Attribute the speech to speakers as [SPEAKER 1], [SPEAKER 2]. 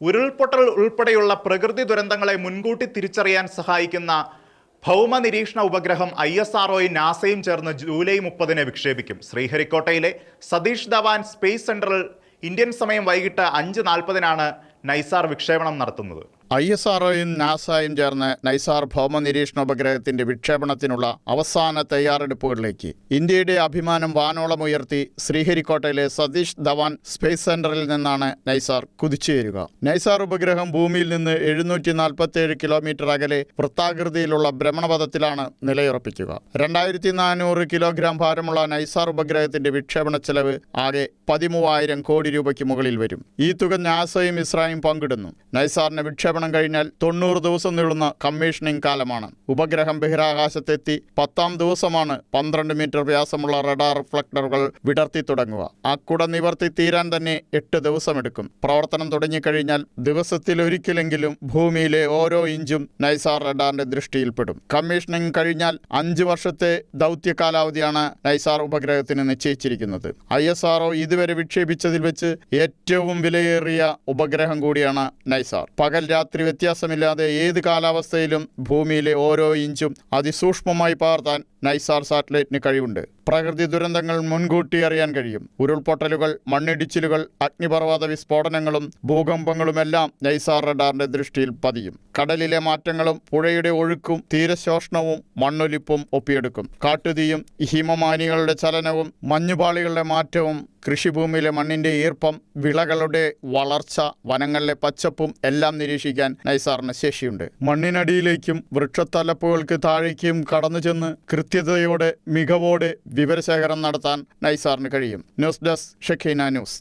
[SPEAKER 1] ഉരുൾപൊട്ടൽ ഉൾപ്പെടെയുള്ള പ്രകൃതി ദുരന്തങ്ങളെ മുൻകൂട്ടി തിരിച്ചറിയാൻ സഹായിക്കുന്ന ഭൗമ നിരീക്ഷണ ഉപഗ്രഹം ISRO നാസയും ചേർന്ന് ജൂലൈ 30-ന് വിക്ഷേപിക്കും. ശ്രീഹരിക്കോട്ടയിലെ സതീഷ് ധവാൻ സ്പേസ് സെന്ററിൽ ഇന്ത്യൻ സമയം വൈകിട്ട് 5:40-നാണ് നൈസാർ വിക്ഷേപണം നടത്തുന്നത്.
[SPEAKER 2] ISROയും നാസയും ചേർന്ന് നൈസാർ ഭൗമ നിരീക്ഷണ ഉപഗ്രഹത്തിന്റെ വിക്ഷേപണത്തിനുള്ള അവസാന തയ്യാറെടുപ്പുകളിലേക്ക്. ഇന്ത്യയുടെ അഭിമാനം വാനോളമുയർത്തി ശ്രീഹരിക്കോട്ടയിലെ സതീഷ് ധവാൻ സ്പേസ് സെന്ററിൽ നിന്നാണ് നൈസാർ കുതിച്ചുയരുക. നൈസാർ ഉപഗ്രഹം ഭൂമിയിൽ നിന്ന് 747 കിലോമീറ്റർ അകലെ വൃത്താകൃതിയിലുള്ള ഭ്രമണപഥത്തിലാണ് നിലയുറപ്പിക്കുക. 2400 കിലോഗ്രാം ഭാരമുള്ള നൈസാർ ഉപഗ്രഹത്തിന്റെ വിക്ഷേപണ ചെലവ് ആകെ 13,000 കോടി രൂപയ്ക്ക് മുകളിൽ വരും. ഈ തുക നാസയും ഇസ്രായും പങ്കിടുന്നു. നൈസാറിന്റെ വിക്ഷേപണം കഴിഞ്ഞാൽ 90 ദിവസം നീളുന്ന കമ്മീഷനിംഗ് കാലമാണ്. ഉപഗ്രഹം ബഹിരാകാശത്തെത്തി 10-ാം ദിവസമാണ് 12 മീറ്റർ വ്യാസമുള്ള റഡാർ റിഫ്ലക്ടറുകൾ വിടർത്തി തുടങ്ങുക. ആ കുട നിവർത്തി തീരാൻ തന്നെ 8 ദിവസമെടുക്കും. പ്രവർത്തനം തുടങ്ങിക്കഴിഞ്ഞാൽ ദിവസത്തിലൊരിക്കലെങ്കിലും ഭൂമിയിലെ ഓരോ ഇഞ്ചും നൈസാർ റഡാറിന്റെ ദൃഷ്ടിയിൽപ്പെടും. കമ്മീഷനിംഗ് കഴിഞ്ഞാൽ 5 വർഷത്തെ ദൗത്യ കാലാവധിയാണ് നൈസാർ ഉപഗ്രഹത്തിന് നിശ്ചയിച്ചിരിക്കുന്നത്. ISRO ഇതുവരെ വിക്ഷേപിച്ചതിൽ വെച്ച് ഏറ്റവും വിലയേറിയ ഉപഗ്രഹം കൂടിയാണ് നൈസാർ. പകൽ രാത്രി വ്യത്യാസമില്ലാതെ ഏത് കാലാവസ്ഥയിലും ഭൂമിയിലെ ഓരോ ഇഞ്ചും അതിസൂക്ഷ്മമായി പകർത്താൻ നൈസാർ സാറ്റലൈറ്റിന് കഴിവുണ്ട്. പ്രകൃതി ദുരന്തങ്ങൾ മുൻകൂട്ടി അറിയാൻ കഴിയും. ഉരുൾപൊട്ടലുകൾ, മണ്ണിടിച്ചിലുകൾ, അഗ്നിപർവ്വത വിസ്ഫോടനങ്ങളും ഭൂകമ്പങ്ങളുമെല്ലാം നൈസാർ റഡാറിന്റെ ദൃഷ്ടിയിൽ പതിയും. കടലിലെ മാറ്റങ്ങളും പുഴയുടെ ഒഴുക്കും തീരശോഷണവും മണ്ണൊലിപ്പും ഒപ്പിയെടുക്കും. കാട്ടുതീയും ഹിമമാനികളുടെ ചലനവും മഞ്ഞുപാളികളുടെ മാറ്റവും കൃഷിഭൂമിയിലെ മണ്ണിന്റെ ഈർപ്പം, വിളകളുടെ വളർച്ച, വനങ്ങളിലെ പച്ചപ്പും എല്ലാം നിരീക്ഷിക്കാൻ നൈസാറിന് ശേഷിയുണ്ട്. മണ്ണിനടിയിലേക്കും വൃക്ഷത്തലപ്പുകൾക്ക് താഴേക്കും കടന്നു ചെന്ന് കൃത്യതയോടെ മികവോടെ വിവരശേഖരണം നടത്താൻ നൈസാറിന് കഴിയും. News desk Shekhina news.